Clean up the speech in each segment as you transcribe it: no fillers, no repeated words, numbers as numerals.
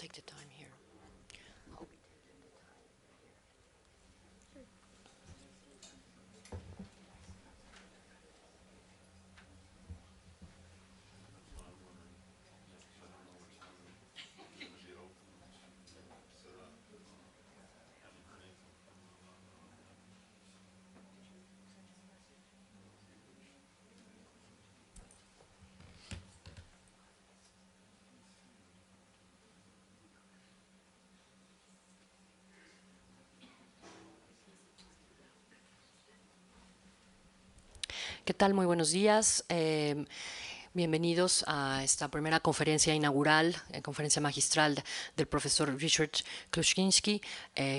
take the time here. ¿Qué tal? Muy buenos días. Bienvenidos a esta primera conferencia inaugural, conferencia magistral del profesor Ryszard Kluszczyński,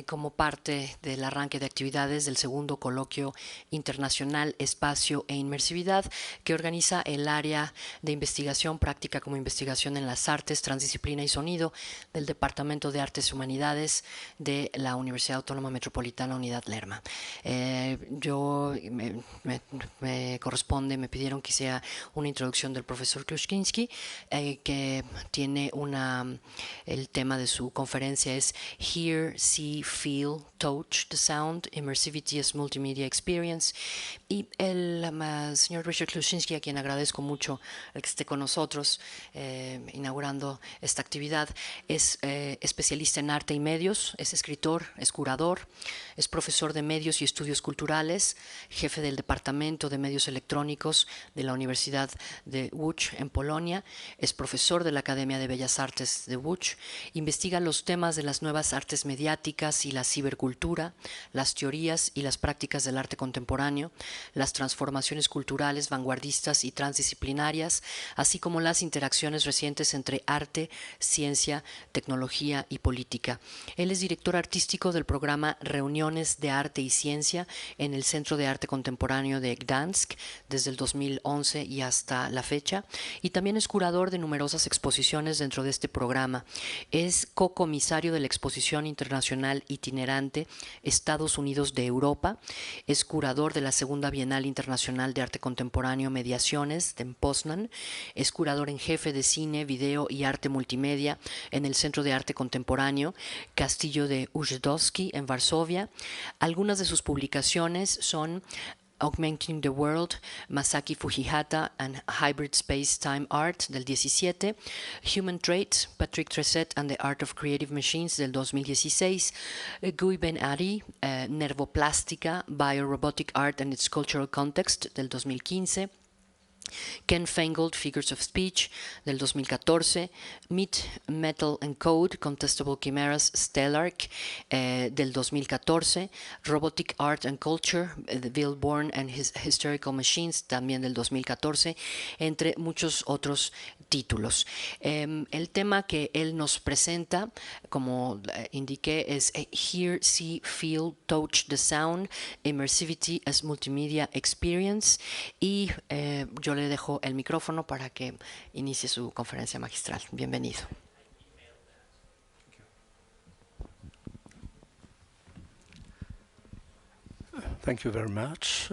como parte del arranque de actividades del segundo coloquio internacional Espacio e Inmersividad que organiza el área de investigación práctica como investigación en las artes, transdisciplina y sonido del Departamento de Artes y Humanidades de la Universidad Autónoma Metropolitana Unidad Lerma. Me corresponde, me pidieron que sea una introducción del profesor Kluszczyński, que tiene el tema de su conferencia es Hear, See, Feel, Touch the Sound, Immersivity as Multimedia Experience. Y el señor Ryszard Kluszczyński, a quien agradezco mucho el que esté con nosotros inaugurando esta actividad, es especialista en arte y medios, es escritor, es curador, es profesor de medios y estudios culturales, jefe del Departamento de Medios Electrónicos de la Universidad de Łódź en Polonia, es profesor de la Academia de Bellas Artes de Łódź, investiga los temas de las nuevas artes mediáticas y la cibercultura, las teorías y las prácticas del arte contemporáneo, las transformaciones culturales vanguardistas y transdisciplinarias, así como las interacciones recientes entre arte, ciencia, tecnología y política. Él es director artístico del programa Reuniones de Arte y Ciencia en el Centro de Arte Contemporáneo de Gdansk desde el 2011 y hasta la fecha, y también es curador de numerosas exposiciones dentro de este programa. Es cocomisario de la Exposición Internacional Itinerante Estados Unidos de Europa, es curador de la Segunda Bienal Internacional de Arte Contemporáneo Mediaciones en Poznan, es curador en jefe de cine, video y arte multimedia en el Centro de Arte Contemporáneo Castillo de Urzędowski en Varsovia. Algunas de sus publicaciones son Augmenting the World, Masaki Fujihata and Hybrid Space-Time Art del 17, Human Traits, Patrick Tresset and the Art of Creative Machines del 2016, Guy Ben Ari, Nervoplástica, Biorobotic Art and its Cultural Context del 2015, Ken Feingold, Figures of Speech, del 2014, Meat, Metal and Code, Contestable Chimeras, Stellark, del 2014, Robotic Art and Culture, Bill Bourne and His Hysterical Machines, también del 2014, entre muchos otros títulos. El tema que él nos presenta, como indiqué, es Hear, See, Feel, Touch the Sound, Immersivity as Multimedia Experience, y yo le dejo el micrófono para que inicie su conferencia magistral. Bienvenido. Thank you very much.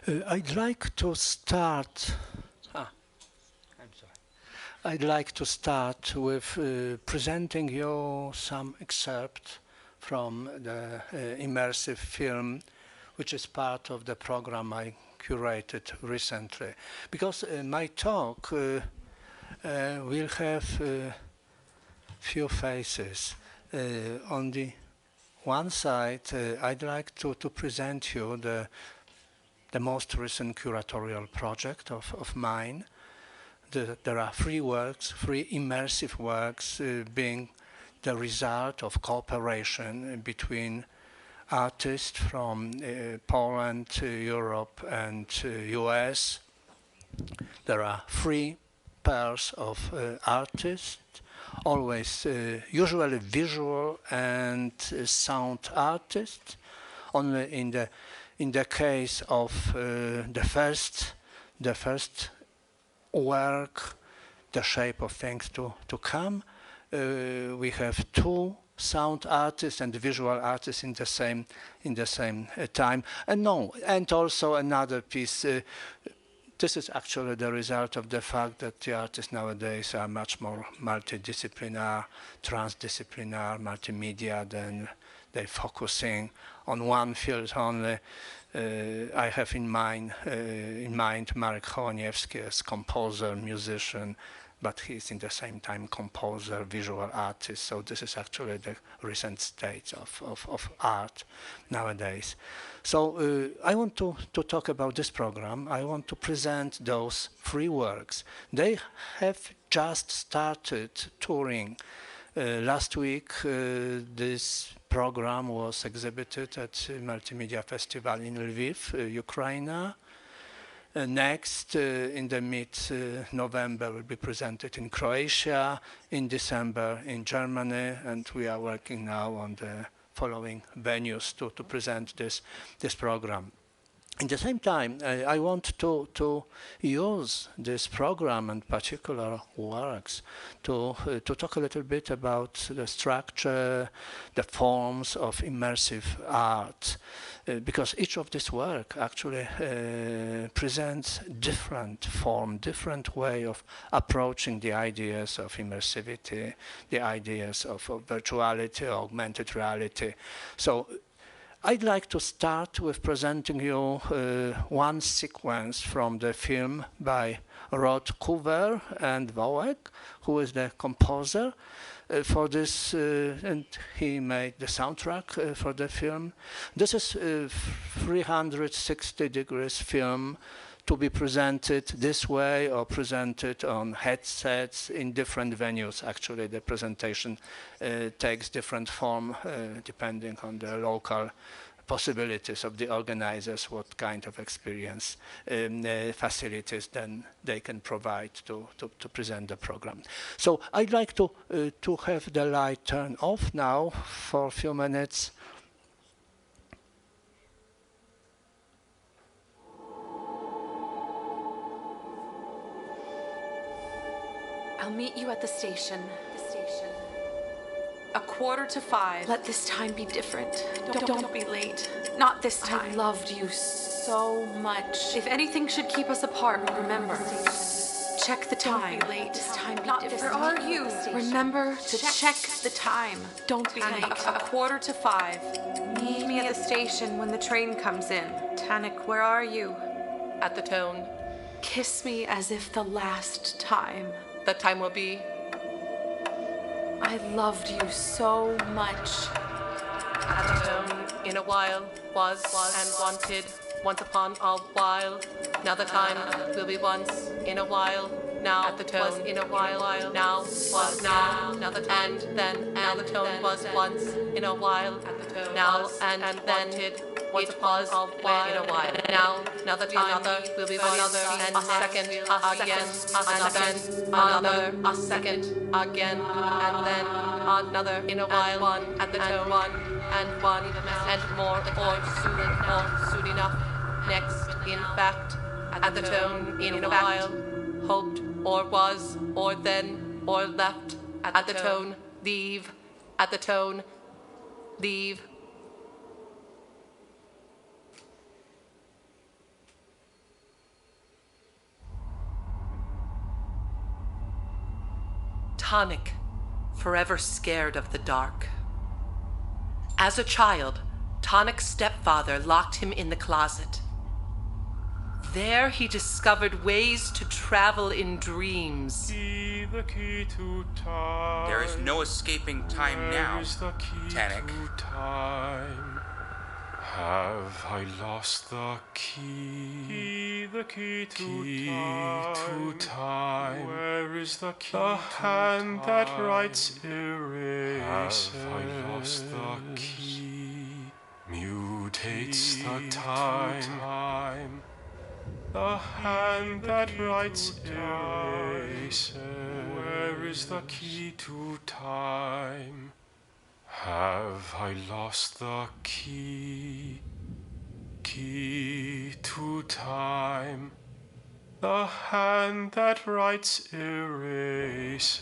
I'd like to start. I'd like to start with presenting you some excerpt from the immersive film, which is part of the program I curated recently. Because my talk will have few phases. On the one side, I'd like to present you the most recent curatorial project of mine. There are three immersive works being the result of cooperation between artists from Poland, Europe, and US. There are three pairs of artists, always usually visual and sound artists. Only in the case of the first work, The Shape of Things to Come, we have two sound artists and visual artists in the same time, and also another piece this is actually the result of the fact that the artists nowadays are much more multidisciplinary, transdisciplinary, multimedia than they're focusing on one field only. I have in mind Marek Hołoniewski as composer, musician, but he's in the same time composer, visual artist. So this is actually the recent state of art nowadays. So I want to talk about this program. I want to present those 3 works. They have just started touring. Last week, this program was exhibited at Multimedia Festival in Lviv, Ukraine. Next, in the mid-November, will be presented in Croatia, in December in Germany, and we are working now on the following venues to present this program. At the same time, I want to use this program and particular works to talk a little bit about the structure, the forms of immersive art, because each of this work actually presents different form, different way of approaching the ideas of immersivity, the ideas of virtuality, augmented reality. So I'd like to start with presenting you one sequence from the film by Rod Coover and Wołek, who is the composer for this, and he made the soundtrack for the film. This is a 360 degrees film to be presented this way or presented on headsets in different venues. Actually, the presentation takes different form depending on the local possibilities of the organizers, what kind of experience facilities then they can provide to present the program. So I'd like to have the light turn off now for a few minutes. I'll meet you at the station. 4:45. Let this time be different. Don't be late. Not this time. I loved you so much. If anything should keep us apart, remember. Check the time. Don't be late. This time be different. Where are you? Remember to check the time. Don't be late. 4:45. Meet me at the station when the train comes in. Tanik, where are you? At the tone. Kiss me as if the last time. The time will be. I loved you so much. At the tone, in a while, was and wanted, once upon a while. Now the time will be once, in a while. Now at the tone, was in a while, now was now. Now the and then, now the tone was once, in a while. At the tone, now and then, once upon a while, in a while. Now the time will be another, and a second, again, another, a second, again, and then another, in a while, one at the tone, one and more, or soon enough. Next, in fact, at the tone, in a while, hoped, or was, or then, or left, at the tone, leave, at the tone, leave. Tonic, forever scared of the dark. As a child, Tonic's stepfather locked him in the closet. There he discovered ways to travel in dreams. The key to time. There is no escaping time now, Tonic. Have I lost the key? The key to time. Where is the key? The hand that writes erases. Have I lost the key? Mutates the time. The hand that writes erases. Where is the key to time? Have I lost the key? Key to time. The hand that writes erases.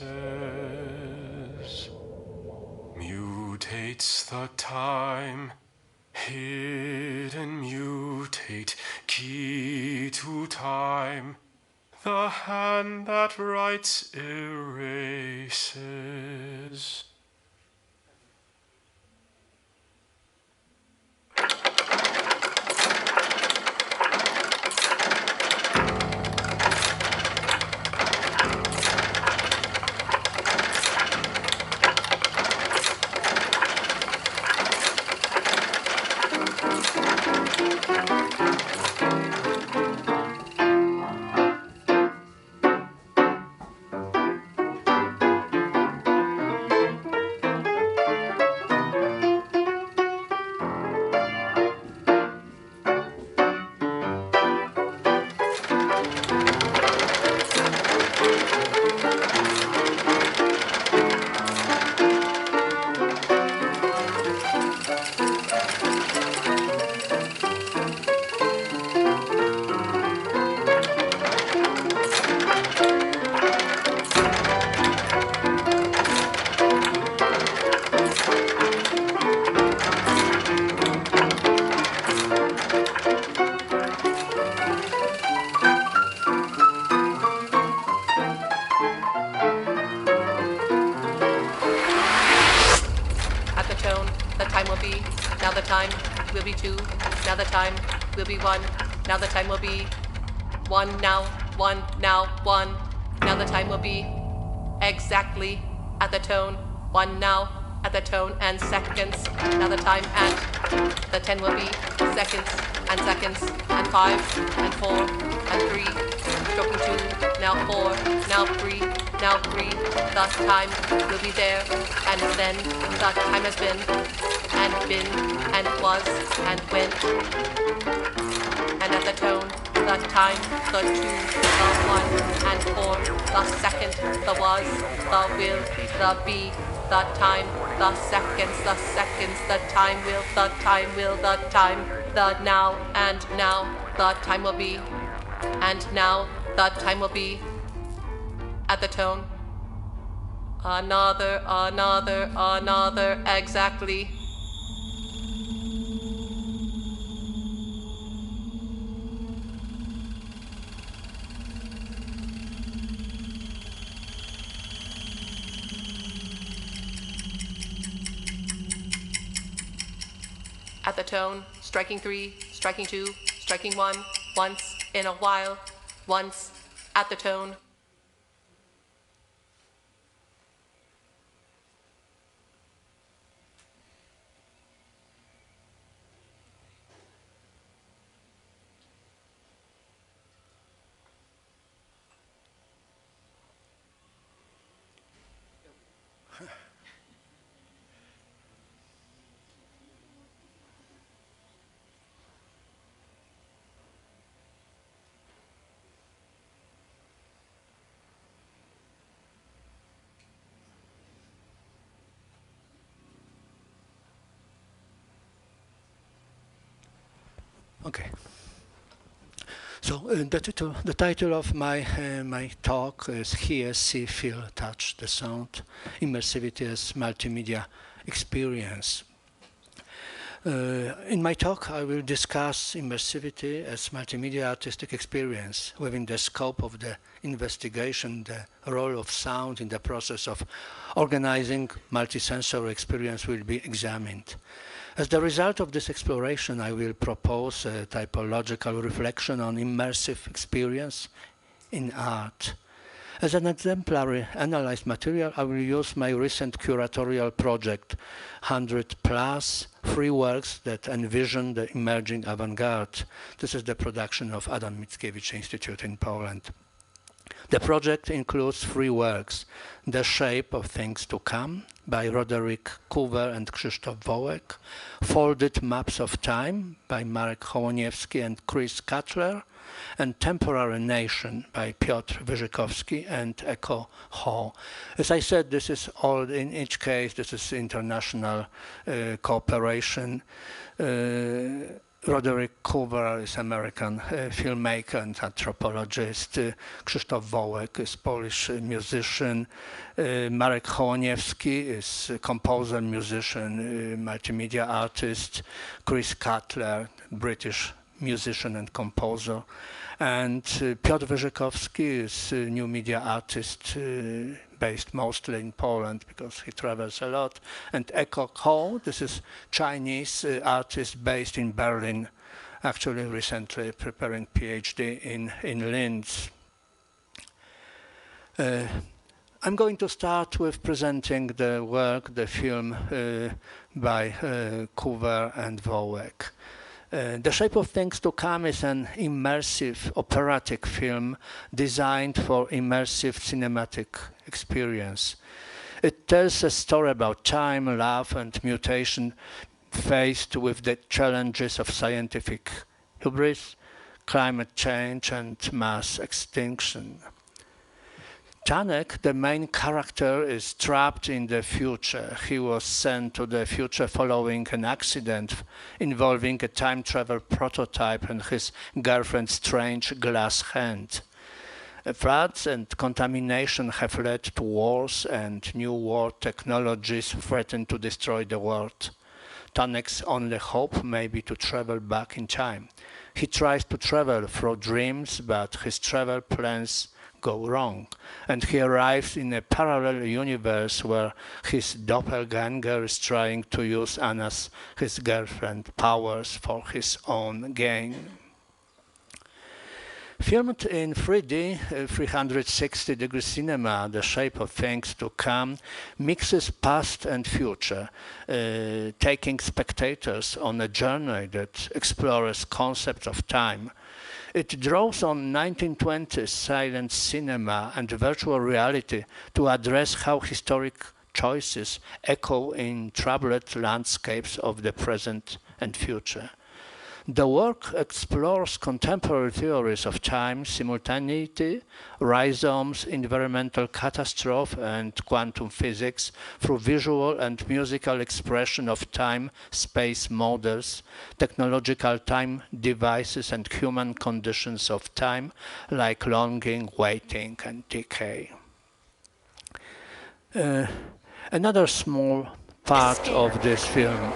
Mutates the time. hidden mutate, key to time, the hand that writes erases. Will be 2, now the time will be 1, now the time will be 1 now, 1 now, 1, now the time will be exactly at the tone, 1 now at the tone and seconds, now the time and the 10 will be seconds and 5 and 4 and 3, stroking 2, now 4, now 3, the time will be there, and then the time has been and was and went, and at the tone, the time, the 2, the 1 and 4, the second, the was, the will, the be, the time, the seconds, the time will, the time, the now, and now, the time will be, and now, the time will be, at the tone, another, exactly. At the tone, striking 3, striking 2, striking 1, once, in a while, once, at the tone. Okay. So the title of my talk is Hear, See, Feel, Touch the Sound, Immersivity as Multimedia Experience. In my talk, I will discuss immersivity as multimedia artistic experience within the scope of the investigation. The role of sound in the process of organizing multisensory experience will be examined. As the result of this exploration, I will propose a typological reflection on immersive experience in art. As an exemplary analyzed material, I will use my recent curatorial project, 100+ free works that envision the emerging avant-garde. This is the production of Adam Mickiewicz Institute in Poland. The project includes free works, The Shape of Things to Come by Roderick Coover and Krzysztof Wołek, Folded Maps of Time by Marek Hołoniewski and Chris Cutler, and Temporary Nation by Piotr Wyrzykowski and Echo Ho. As I said, this is all, in each case, this is international cooperation. Roderick Coover is American filmmaker and anthropologist. Krzysztof Wołek is Polish musician. Marek Hołoniewski is a composer, musician, multimedia artist. Chris Cutler, British musician and composer. And Piotr Wyrzykowski is a new media artist based mostly in Poland because he travels a lot. And Eko Ko, this is Chinese artist based in Berlin, actually recently preparing PhD in Linz. I'm going to start with presenting the work, the film by Coover and Wołek. The Shape of Things to Come is an immersive operatic film designed for immersive cinematic experience. It tells a story about time, love, and mutation faced with the challenges of scientific hubris, climate change, and mass extinction. Tanek, the main character, is trapped in the future. He was sent to the future following an accident involving a time travel prototype and his girlfriend's strange glass hand. Floods and contamination have led to wars, and new war technologies threaten to destroy the world. Tanek's only hope may be to travel back in time. He tries to travel through dreams, but his travel plans go wrong, and he arrives in a parallel universe where his doppelganger is trying to use Anna's, his girlfriend, powers for his own gain. Filmed in 3D, 360-degree cinema, The Shape of Things to Come mixes past and future, taking spectators on a journey that explores concepts of time. It draws on 1920s silent cinema and virtual reality to address how historic choices echo in troubled landscapes of the present and future. The work explores contemporary theories of time, simultaneity, rhizomes, environmental catastrophe, and quantum physics through visual and musical expression of time-space models, technological time devices, and human conditions of time, like longing, waiting, and decay. Another small part of this film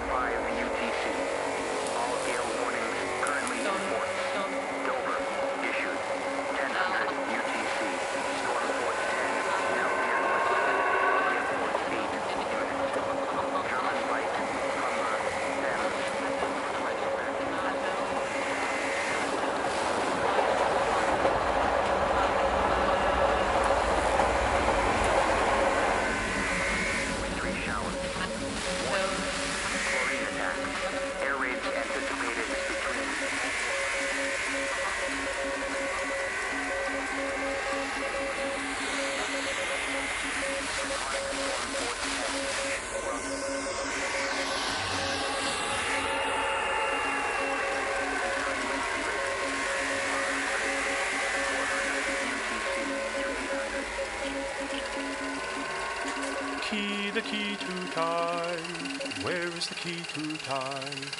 the key to time. Where is the key to time?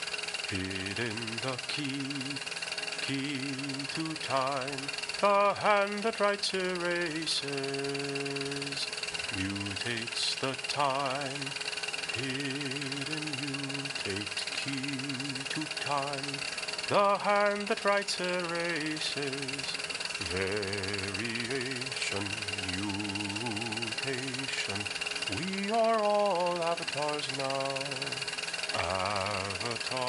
Hid in the key to time. The hand that writes erases, mutates the time. Hidden mutate key to time. The hand that writes erases, variation, mutation. We are all avatars now. Avatars,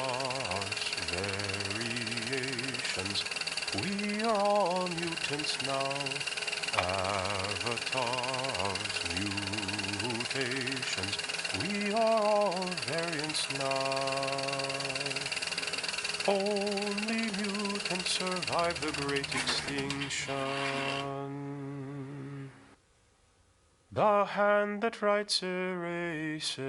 variations. We are all mutants now. Avatars, mutations. We are all variants now. Only mutants survive the great extinction. The hand that writes erases.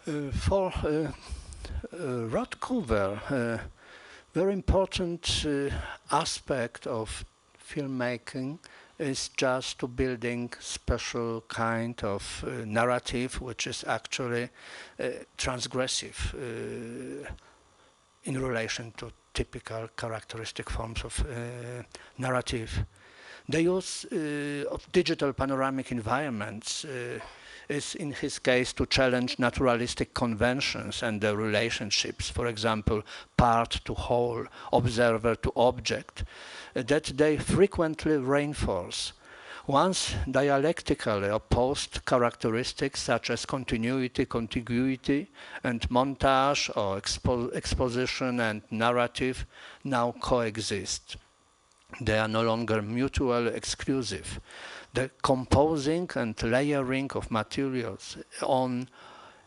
For rod cover, very important aspect of filmmaking is just to building special kind of narrative, which is actually transgressive in relation to typical characteristic forms of narrative. The use of digital panoramic environments is in his case to challenge naturalistic conventions and their relationships, for example, part to whole, observer to object, that they frequently reinforce. Once dialectically opposed characteristics such as continuity, contiguity, and montage or exposition and narrative now coexist. They are no longer mutually exclusive. The composing and layering of materials on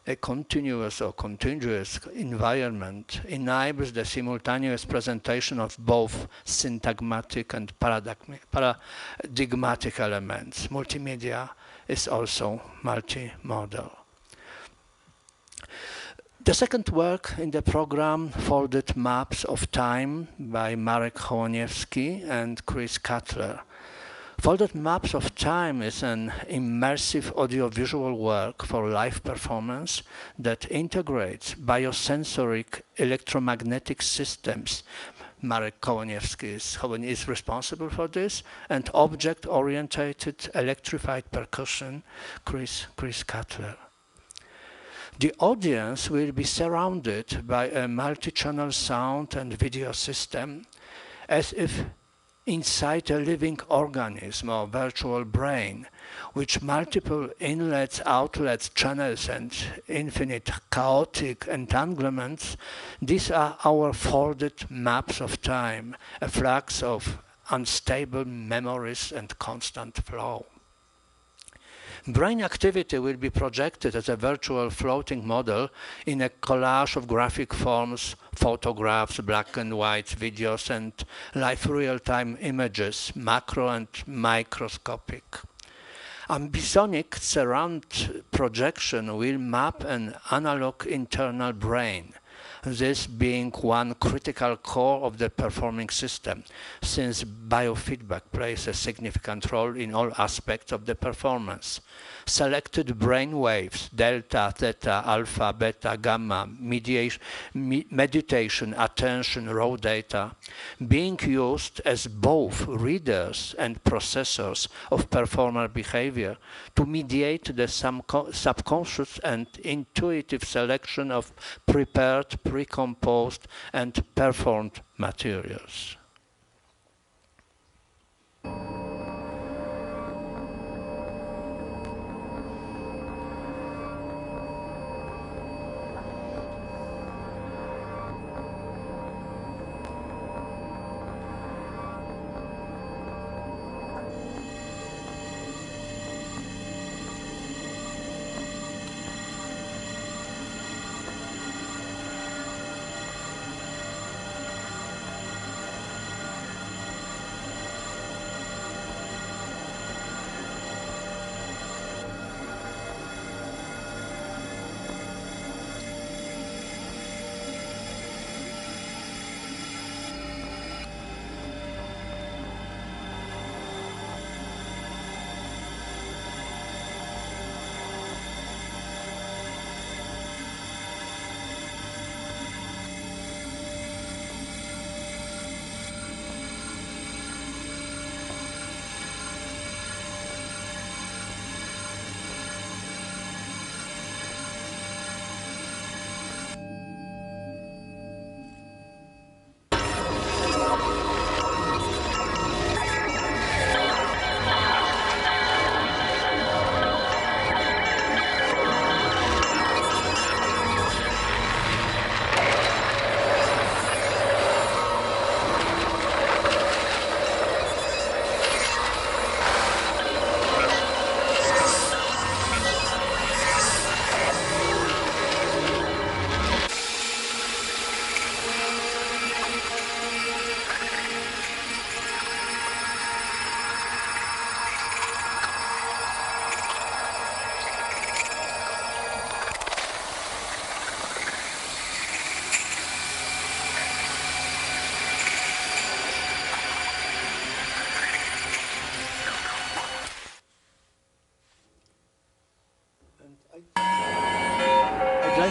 a continuous or contiguous environment enables the simultaneous presentation of both syntagmatic and paradigmatic elements. Multimedia is also multimodal. The second work in the program, Folded Maps of Time by Marek Hołoniewski and Chris Cutler. Folded Maps of Time is an immersive audiovisual work for live performance that integrates biosensoric electromagnetic systems. Marek Hołoniewski is responsible for this, and object-oriented electrified percussion, Chris Cutler. The audience will be surrounded by a multi-channel sound and video system, as if inside a living organism or virtual brain, with multiple inlets, outlets, channels, and infinite chaotic entanglements. These are our folded maps of time, a flux of unstable memories and constant flow. Brain activity will be projected as a virtual floating model in a collage of graphic forms, photographs, black and white videos, and live real-time images, macro and microscopic. Ambisonic surround projection will map an analog internal brain, this being one critical core of the performing system, since biofeedback plays a significant role in all aspects of the performance. Selected brain waves, delta, theta, alpha, beta, gamma, meditation, attention, raw data, being used as both readers and processors of performer behavior to mediate the subconscious and intuitive selection of prepared, pre-composed, and performed materials.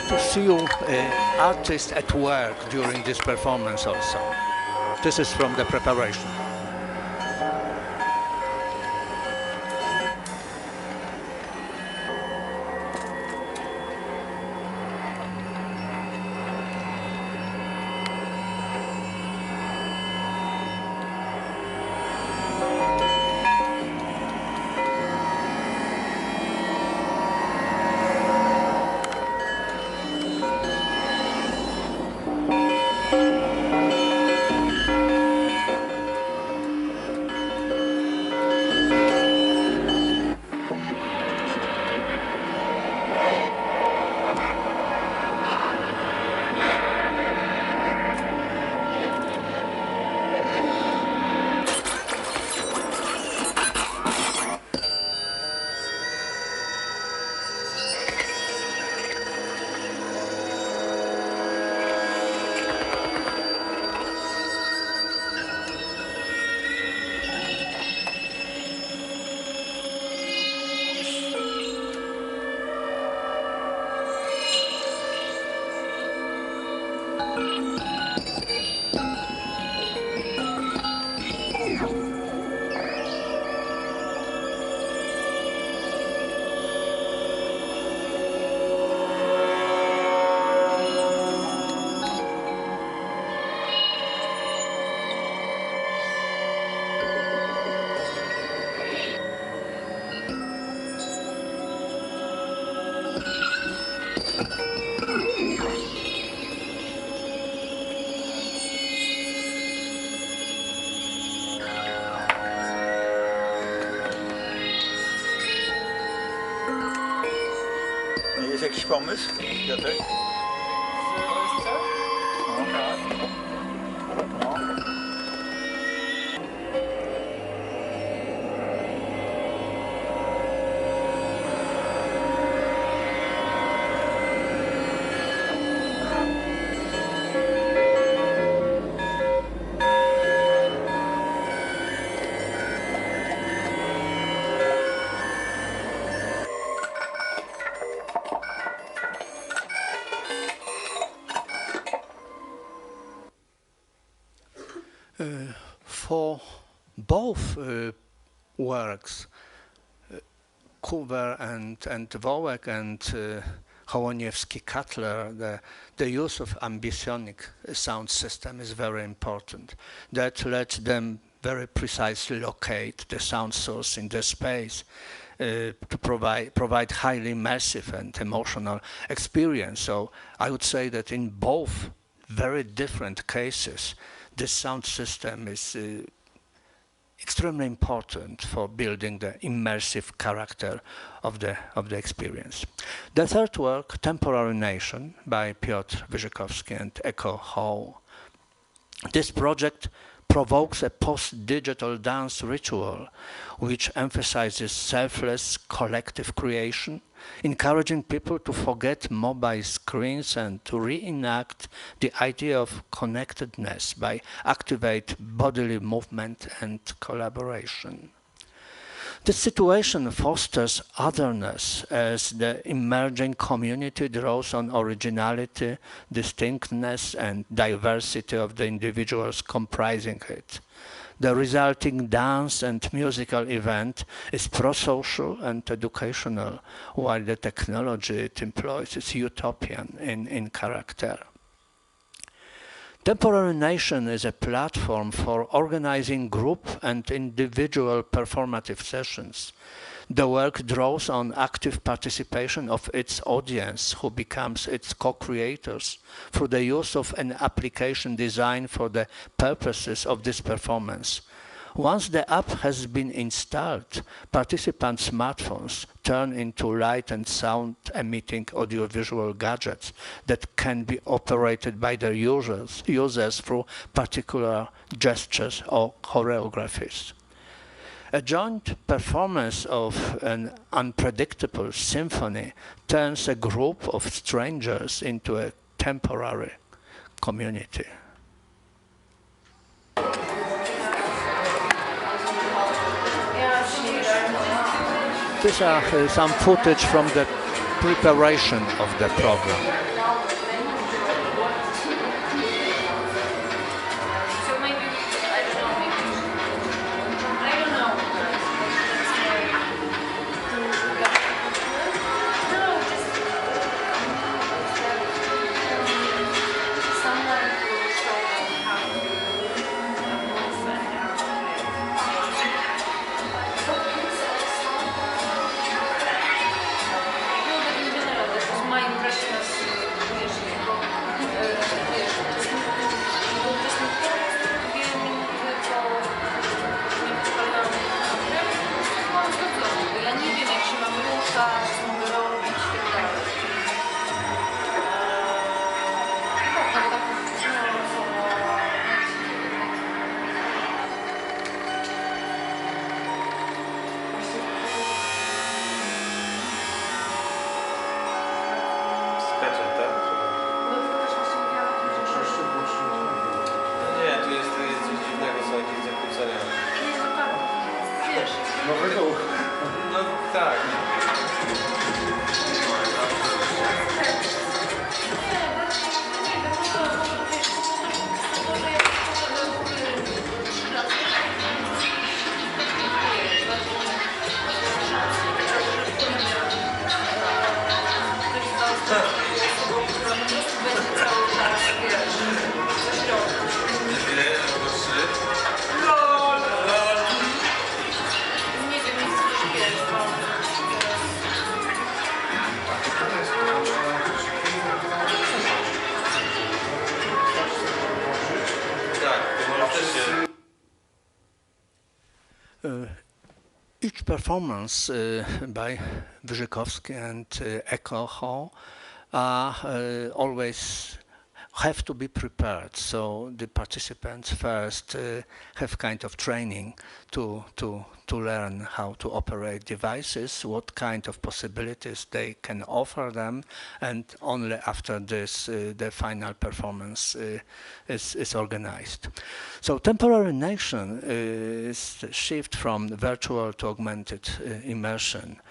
to see you artists at work during this performance also. This is from the preparation. Jest jakiś pomysł, Piotrek? For both works, Kuber and Wołek and Hołoniewski-Cutler, the use of ambisonic sound system is very important. That lets them very precisely locate the sound source in the space to provide highly immersive and emotional experience. So I would say that in both very different cases, this sound system is extremely important for building the immersive character of the experience. The third work, Temporary Nation, by Piotr Wyrzykowski and Echo Hall. This project provokes a post-digital dance ritual which emphasizes selfless collective creation, encouraging people to forget mobile screens and to reenact the idea of connectedness by activate bodily movement and collaboration. The situation fosters otherness as the emerging community draws on originality, distinctness, and diversity of the individuals comprising it. The resulting dance and musical event is pro-social and educational, while the technology it employs is utopian in character. Temporary Nation is a platform for organizing group and individual performative sessions. The work draws on active participation of its audience, who becomes its co-creators, through the use of an application designed for the purposes of this performance. Once the app has been installed, participants' smartphones turn into light and sound emitting audiovisual gadgets that can be operated by their users through particular gestures or choreographies. A joint performance of an unpredictable symphony turns a group of strangers into a temporary community. These are some footage from the preparation of the program. Nowy duch. No tak. Each performance by Wyrzykowski and Echo Hall always have to be prepared. So the participants first have kind of training to learn how to operate devices, what kind of possibilities they can offer them, and only after this the final performance is organized. So temporary nation is a shift from virtual to augmented immersion.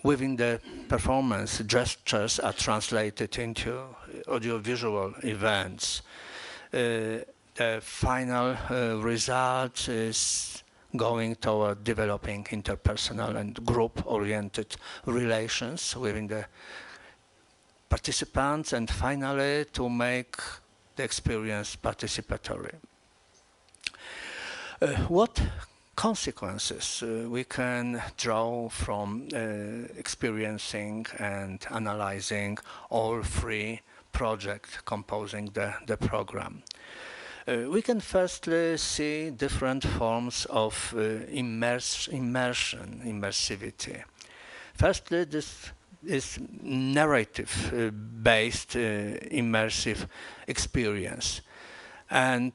Within the performance, gestures are translated into audiovisual events. The final result is going toward developing interpersonal and group-oriented relations within the participants, and finally to make the experience participatory. What consequences we can draw from experiencing and analyzing all three projects composing the program? We can firstly see different forms of immersivity. Firstly, this is narrative-based immersive experience, and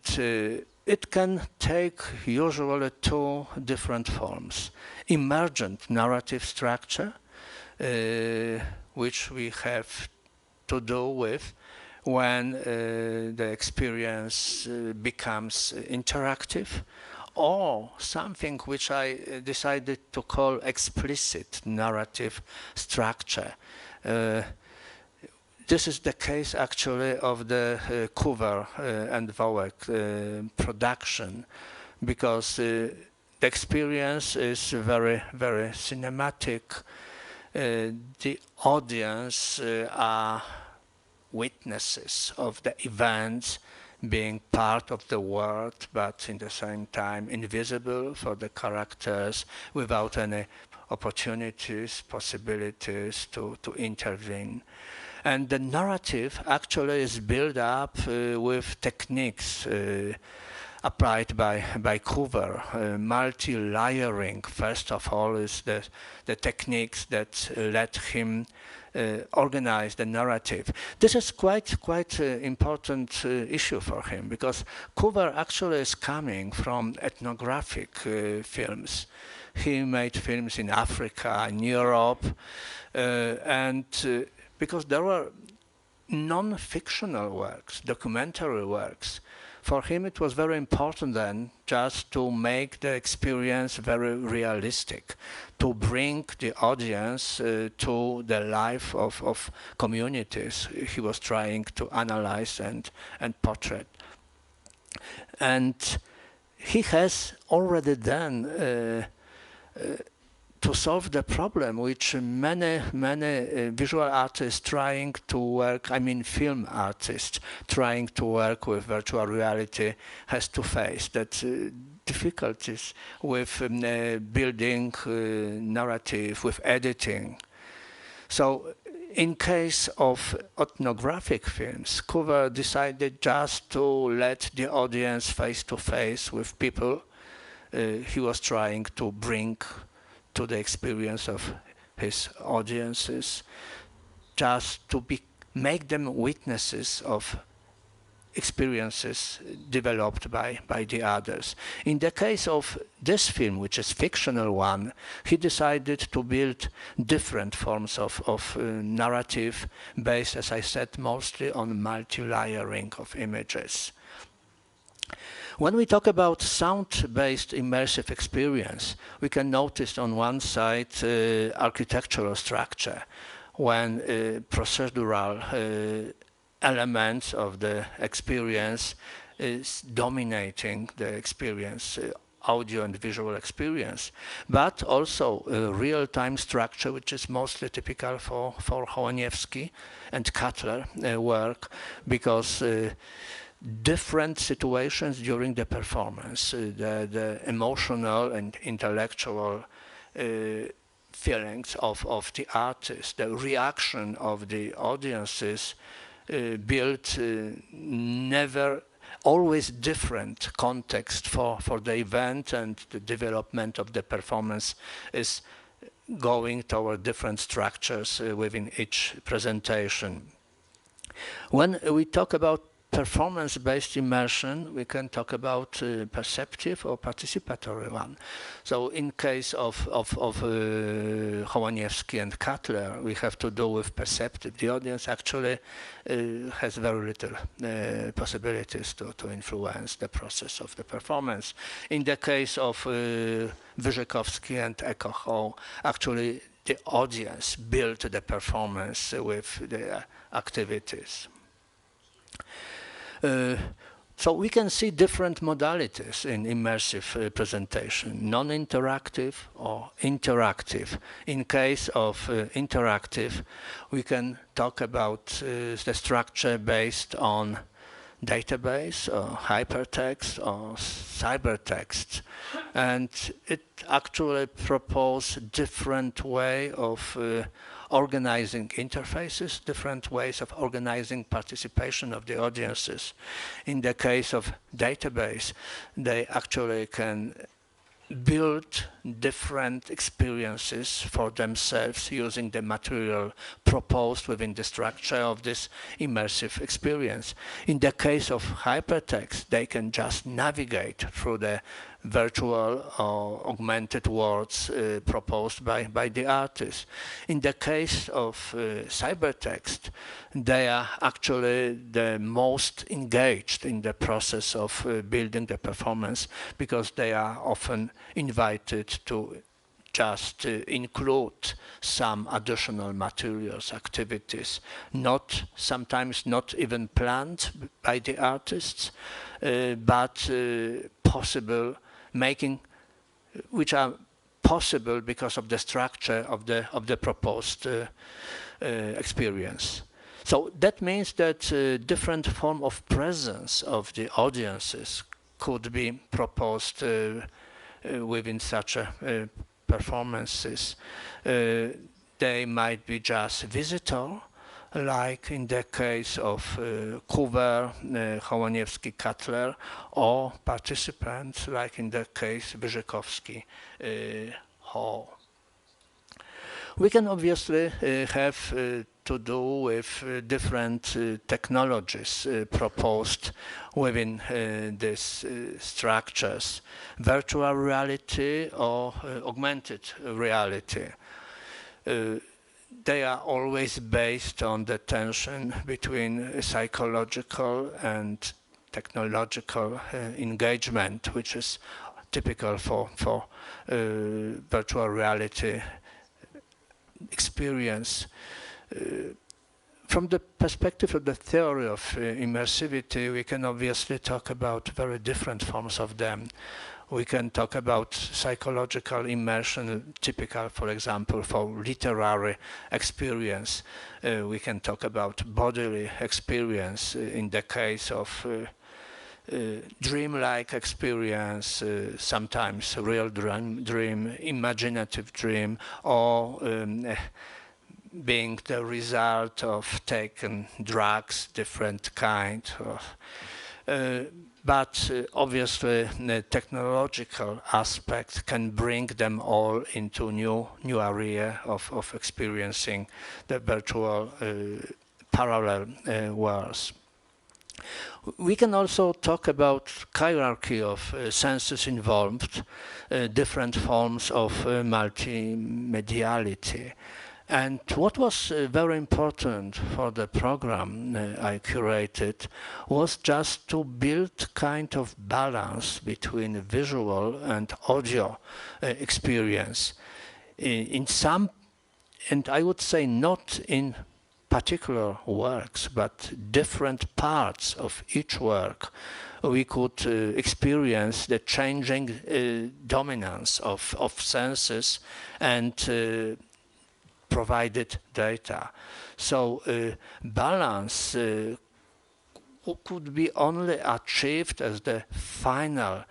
it can take usually two different forms. Emergent narrative structure, which we have to do with when the experience becomes interactive, or something which I decided to call explicit narrative structure. This is the case actually of the Coover and Wołek production, because the experience is very, very cinematic. The audience are witnesses of the events, being part of the world, but in the same time invisible for the characters, without any opportunities, possibilities to intervene. And the narrative actually is built up with techniques applied by Coover. Multi-layering, first of all, is the techniques that let him organize the narrative. This is quite important issue for him, because Coover actually is coming from ethnographic films. He made films in Africa, in Europe, and because there were non-fictional works, documentary works. For him it was very important then just to make the experience very realistic, to bring the audience to the life of communities he was trying to analyze and portray. And he has already then to solve the problem which many visual artists trying to work, I mean film artists trying to work with virtual reality has to face, that difficulties with building narrative, with editing. So in case of ethnographic films, Coover decided just to let the audience face to face with people he was trying to bring to the experience of his audiences, just to make them witnesses of experiences developed by the others. In the case of this film, which is fictional one, he decided to build different forms of narrative based, as I said, mostly on multi-layering of images. When we talk about sound-based immersive experience, we can notice on one side architectural structure, when procedural elements of the experience is dominating the experience, audio and visual experience, but also a real-time structure, which is mostly typical for Hołaniewski and Cutler work, because different situations during the performance, the emotional and intellectual feelings of the artist, the reaction of the audiences build never always different context for the event, and the development of the performance is going toward different structures within each presentation. When we talk about performance-based immersion, we can talk about perceptive or participatory one. So in case of Hołaniewski and Cutler, we have to do with perceptive. The audience actually has very little possibilities to influence the process of the performance. In the case of Wyrzykowski and Ekoho, actually the audience built the performance with the activities. So we can see different modalities in immersive presentation, non-interactive or interactive. In case of interactive, we can talk about the structure based on database or hypertext or cybertext, and it actually proposes different way of organizing interfaces, different ways of organizing participation of the audiences. In the case of database, they actually can build different experiences for themselves using the material proposed within the structure of this immersive experience. In the case of hypertext, they can just navigate through the virtual or augmented worlds proposed by the artist. In the case of cybertext, they are actually the most engaged in the process of building the performance, because they are often invited to just include some additional materials, activities, sometimes not even planned by the artists, but possible, which are possible because of the structure of the proposed experience. So that means that different form of presence of the audiences could be proposed within such performances. They might be just visitor, like in the case of Kuwer, Hołaniewski, Cutler, or participants, like in the case Wyrzykowski, Hall. We can obviously have to do with different technologies proposed within these structures. Virtual reality or augmented reality. They are always based on the tension between psychological and technological engagement, which is typical for virtual reality experience. From the perspective of the theory of immersivity, we can obviously talk about very different forms of them. We can talk about psychological immersion, typical, for example, for literary experience. We can talk about bodily experience in the case of dream-like experience, sometimes real dream, imaginative dream, or being the result of taken drugs, different kind of. But obviously the technological aspect can bring them all into new area of experiencing the virtual parallel worlds. We can also talk about hierarchy of senses involved, different forms of multimediality. And what was very important for the program I curated was just to build kind of balance between visual and audio experience. In some, and I would say not in particular works, but different parts of each work, we could experience the changing dominance of senses and provided data. So balance could be only achieved as the final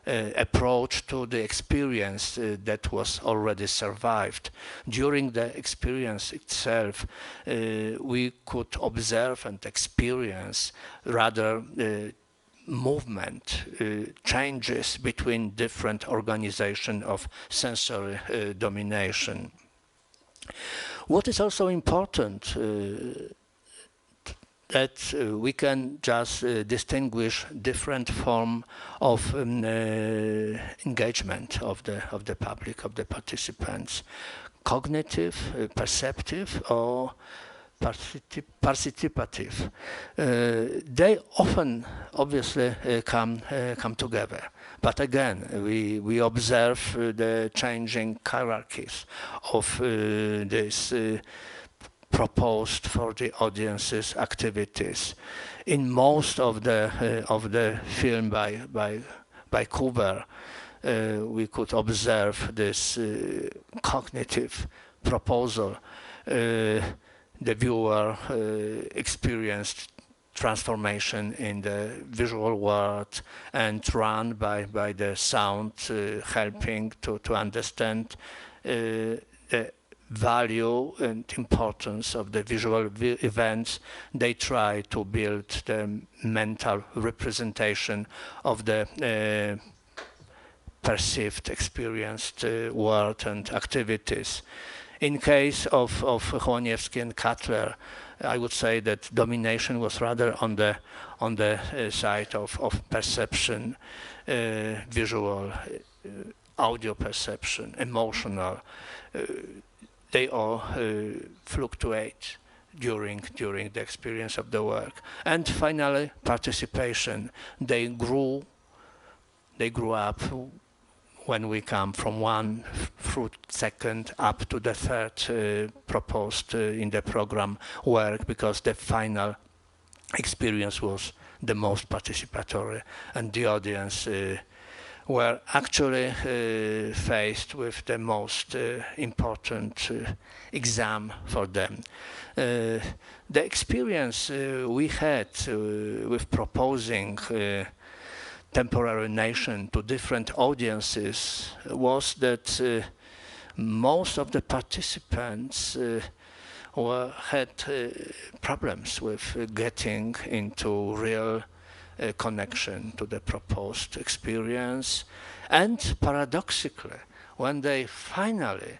approach to the experience that was already survived. During the experience itself, we could observe and experience rather movement, changes between different organizations of sensory domination. What is also important that we can just distinguish different form of engagement of the public, of the participants, cognitive, perceptive, or participative. They often, obviously, come together. But again, we observe the changing hierarchies of this proposed for the audience's activities. In most of the film by Cooper, we could observe this cognitive proposal. The viewer experienced transformation in the visual world and run by the sound, helping to understand the value and importance of the visual events. They try to build the mental representation of the perceived, experienced world and activities. In case of Chłoniewski and Cutler, I would say that domination was rather on the side of perception, visual, audio perception, emotional. They all fluctuate during the experience of the work. And finally, participation. They grew up when we come from one through second up to the third proposed in the program work, because the final experience was the most participatory, and the audience were actually faced with the most important exam for them. The experience we had with proposing temporary nation to different audiences was that most of the participants had problems with getting into real connection to the proposed experience. And paradoxically, when they finally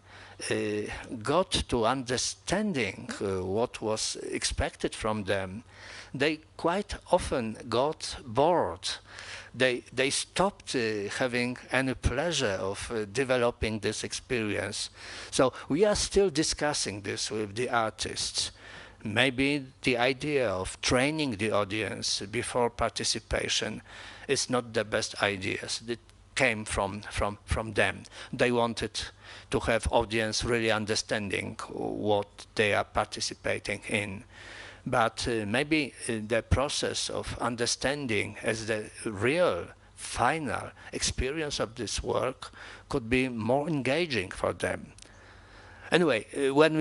got to understanding what was expected from them, they quite often got bored. They stopped having any pleasure of developing this experience. So we are still discussing this with the artists. Maybe the idea of training the audience before participation is not the best idea. It came from them. They wanted to have audience really understanding what they are participating in. But maybe the process of understanding as the real final experience of this work could be more engaging for them. Anyway, when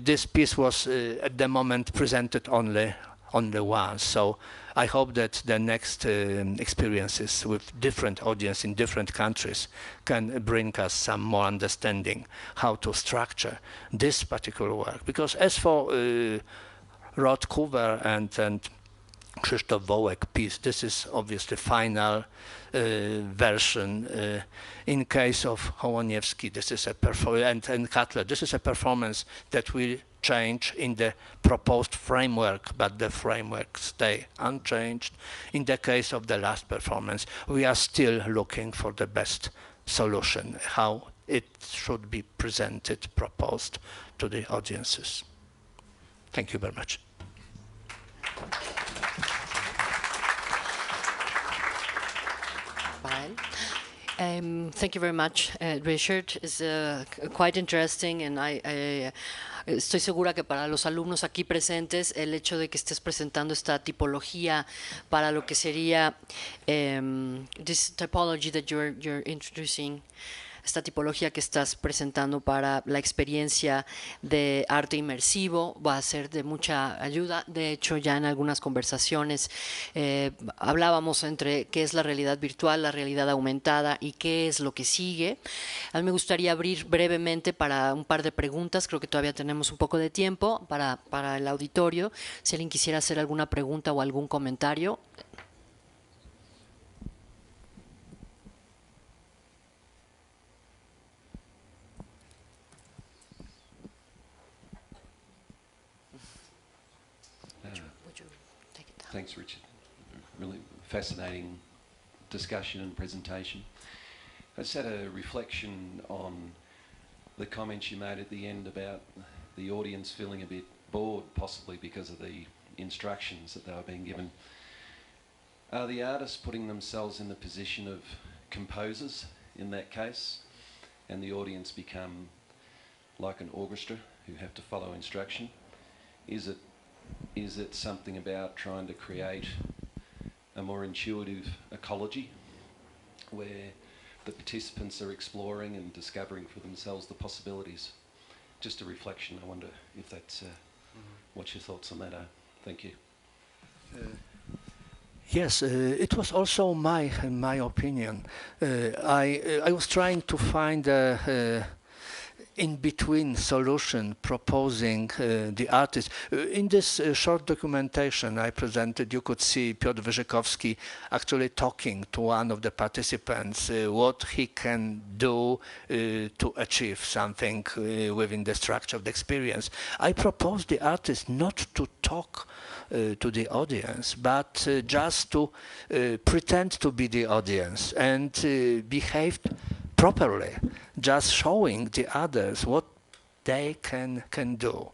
this piece was at the moment presented only once, so I hope that the next experiences with different audience in different countries can bring us some more understanding how to structure this particular work. Because as for Rod Coover and Krzysztof Wołek piece, this is obviously final version. In case of Chłoniewski, this is a performance, and Cutler, this is a performance that will change in the proposed framework, but the framework stay unchanged. In the case of the last performance, we are still looking for the best solution, how it should be presented, proposed to the audiences. Thank you very much. Thank you very much, Ryszard. It's quite interesting, and estoy segura que para los alumnos aquí presentes el hecho de que estés presentando esta tipología para lo que sería this typology that you're introducing, esta tipología que estás presentando para la experiencia de arte inmersivo va a ser de mucha ayuda. De hecho, ya en algunas conversaciones hablábamos entre qué es la realidad virtual, la realidad aumentada y qué es lo que sigue. A mí me gustaría abrir brevemente para un par de preguntas. Creo que todavía tenemos un poco de tiempo para el auditorio. Si alguien quisiera hacer alguna pregunta o algún comentario. Thanks, Richard. Really fascinating discussion and presentation. I just had a reflection on the comments you made at the end about the audience feeling a bit bored, possibly because of the instructions that they were being given. Are the artists putting themselves in the position of composers in that case, and the audience become like an orchestra who have to follow instruction? Is it something about trying to create a more intuitive ecology where the participants are exploring and discovering for themselves the possibilities? Just a reflection. I wonder if that's what your thoughts on that are. Thank you. Yes, it was also my opinion. I was trying to find a in-between solution, proposing the artist. In this short documentation I presented, you could see Piotr Wyrzykowski actually talking to one of the participants, what he can do to achieve something within the structure of the experience. I proposed the artist not to talk to the audience, but just to pretend to be the audience and behaved properly, just showing the others what they can do.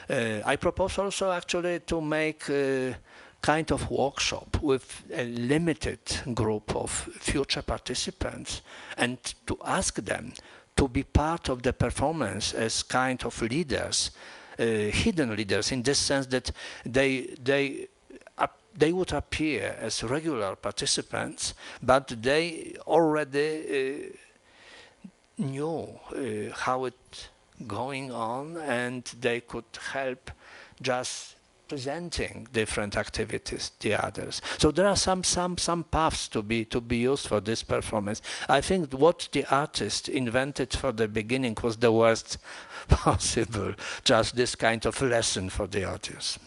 I propose also actually to make a kind of workshop with a limited group of future participants and to ask them to be part of the performance as kind of leaders, hidden leaders, in this sense that they would appear as regular participants, but they already knew how it going on, and they could help just presenting different activities the others. So there are some paths to be used for this performance. I think what the artist invented for the beginning was the worst possible, just this kind of lesson for the audience.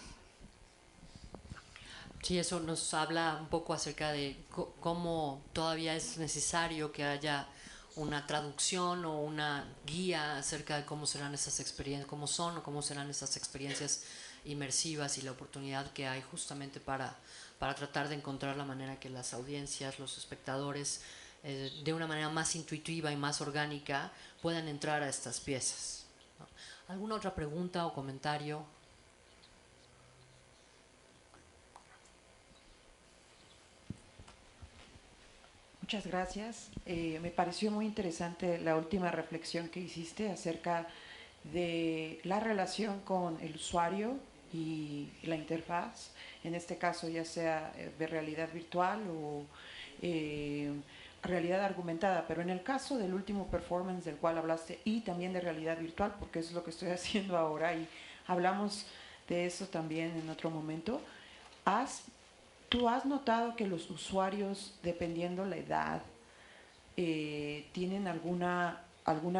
Sí, eso nos habla un poco acerca de cómo todavía es necesario que haya una traducción o una guía acerca de cómo serán esas experiencias, cómo son o cómo serán esas experiencias inmersivas y la oportunidad que hay justamente para tratar de encontrar la manera que las audiencias, los espectadores, de una manera más intuitiva y más orgánica puedan entrar a estas piezas, ¿no? ¿Alguna otra pregunta o comentario? Muchas gracias. Me pareció muy interesante la última reflexión que hiciste acerca de la relación con el usuario y la interfaz, en este caso ya sea de realidad virtual o realidad argumentada, pero en el caso del último performance del cual hablaste y también de realidad virtual, porque eso es lo que estoy haciendo ahora y hablamos de eso también en otro momento, ¿tú has notado que los usuarios, dependiendo la edad, tienen alguna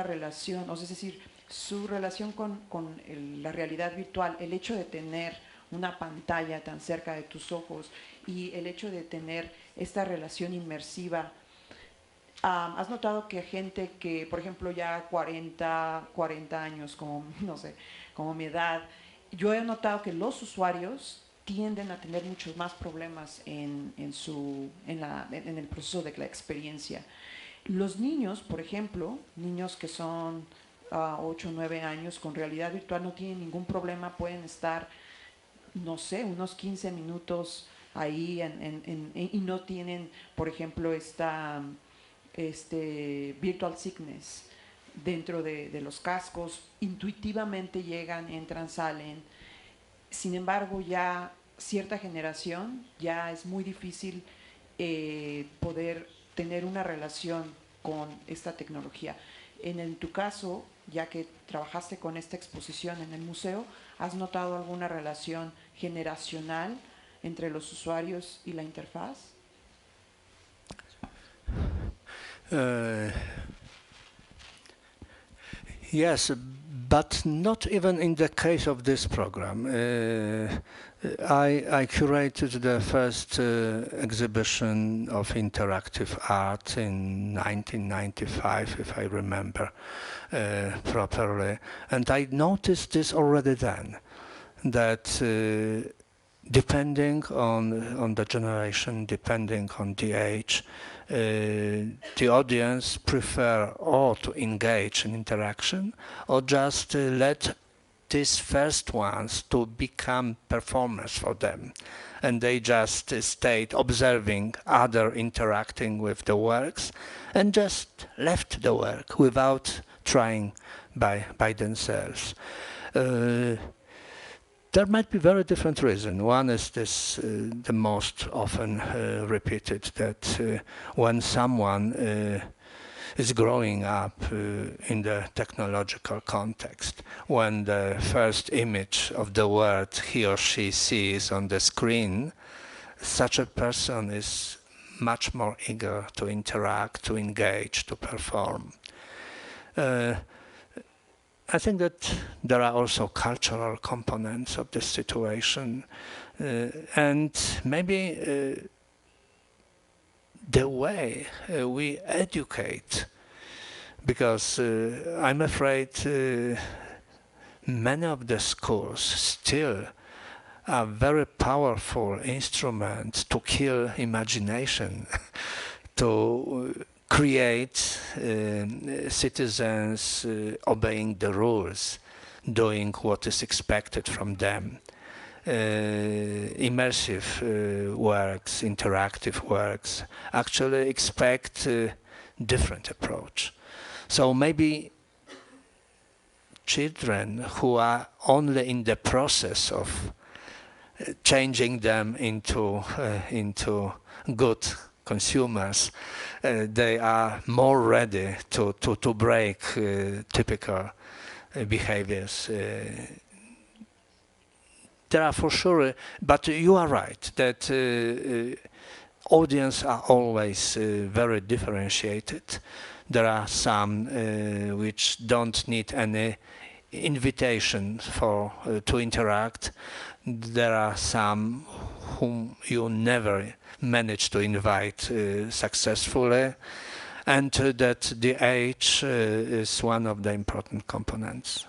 relación, o sea, es decir, su relación con la realidad virtual, el hecho de tener una pantalla tan cerca de tus ojos y el hecho de tener esta relación inmersiva, ¿has notado que gente que, por ejemplo, ya 40 años, como, no sé, como mi edad, yo he notado que los usuarios tienden a tener muchos más problemas en el proceso de la experiencia? Los niños, por ejemplo, niños que son 8 o 9 años con realidad virtual no tienen ningún problema, pueden estar, no sé, unos 15 minutos ahí y no tienen, por ejemplo, virtual sickness dentro de los cascos, intuitivamente llegan, entran, salen. Sin embargo, ya cierta generación ya es muy difícil poder tener una relación con esta tecnología. En tu caso, ya que trabajaste con esta exposición en el museo, ¿has notado alguna relación generacional entre los usuarios y la interfaz? Yes, but not even in the case of this program. I curated the first exhibition of interactive art in 1995, if I remember properly. And I noticed this already then, that depending on the generation, depending on the age, the audience prefer or to engage in interaction or just let these first ones to become performers for them, and they just stayed observing other interacting with the works and just left the work without trying by themselves. There might be very different reasons. One is this, the most often repeated, that when someone is growing up in the technological context, when the first image of the world he or she sees on the screen, such a person is much more eager to interact, to engage, to perform. I think that there are also cultural components of this situation, and maybe the way we educate, because I'm afraid many of the schools still are very powerful instruments to kill imagination, to create citizens obeying the rules, doing what is expected from them. Immersive works, interactive works, actually expect a different approach. So maybe children who are only in the process of changing them into good consumers, they are more ready to break typical behaviors. There are for sure, but you are right that audience are always very differentiated. There are some which don't need any invitation to interact. There are some whom you never manage to invite successfully, and that the age is one of the important components.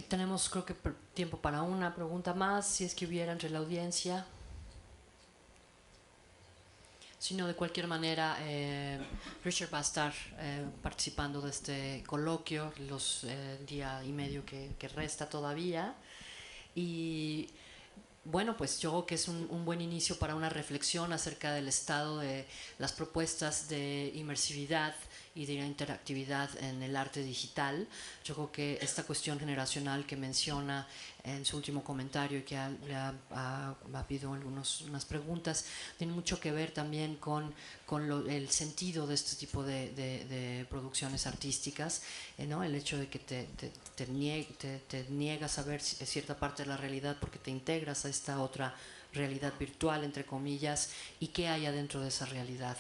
Tenemos, creo que, tiempo para una pregunta más, si es que hubiera entre la audiencia. Si no, de cualquier manera, Ryszard va a estar participando de este coloquio los día y medio que resta todavía. Y bueno, pues yo creo que es un buen inicio para una reflexión acerca del estado de las propuestas de inmersividad y de la interactividad en el arte digital. Yo creo que esta cuestión generacional que menciona en su último comentario y que ha habido unas preguntas, tiene mucho que ver también con el sentido de este tipo de producciones artísticas, ¿no? El hecho de que te niegas a ver cierta parte de la realidad porque te integras a esta otra realidad virtual, entre comillas, y qué hay adentro de esa realidad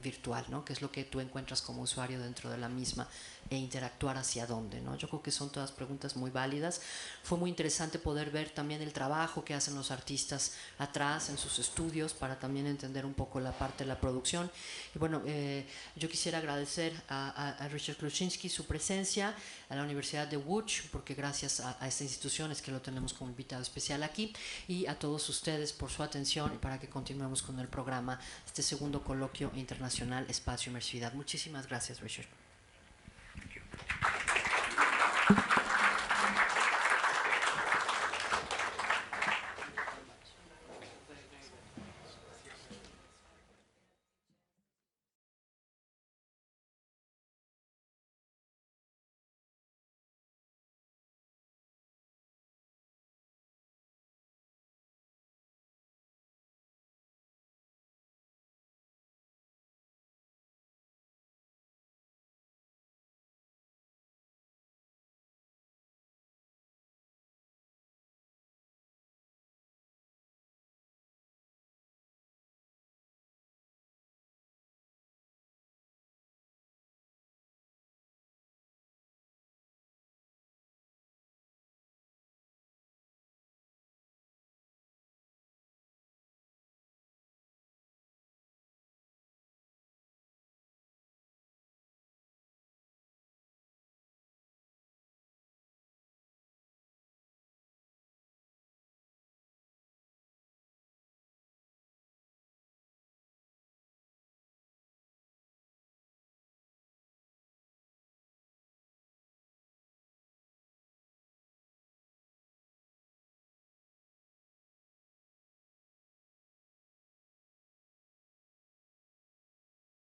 virtual, ¿no? ¿Qué es lo que tú encuentras como usuario dentro de la misma e interactuar hacia dónde, ¿no? Yo creo que son todas preguntas muy válidas. Fue muy interesante poder ver también el trabajo que hacen los artistas atrás en sus estudios para también entender un poco la parte de la producción. Y bueno, yo quisiera agradecer a Ryszard Kluszczyński su presencia, a la Universidad de Łódź, porque gracias a esta institución es que lo tenemos como invitado especial aquí, y a todos ustedes por su atención y para que continuemos con el programa, este segundo coloquio internacional Espacio Inmersividad. Muchísimas gracias, Ryszard.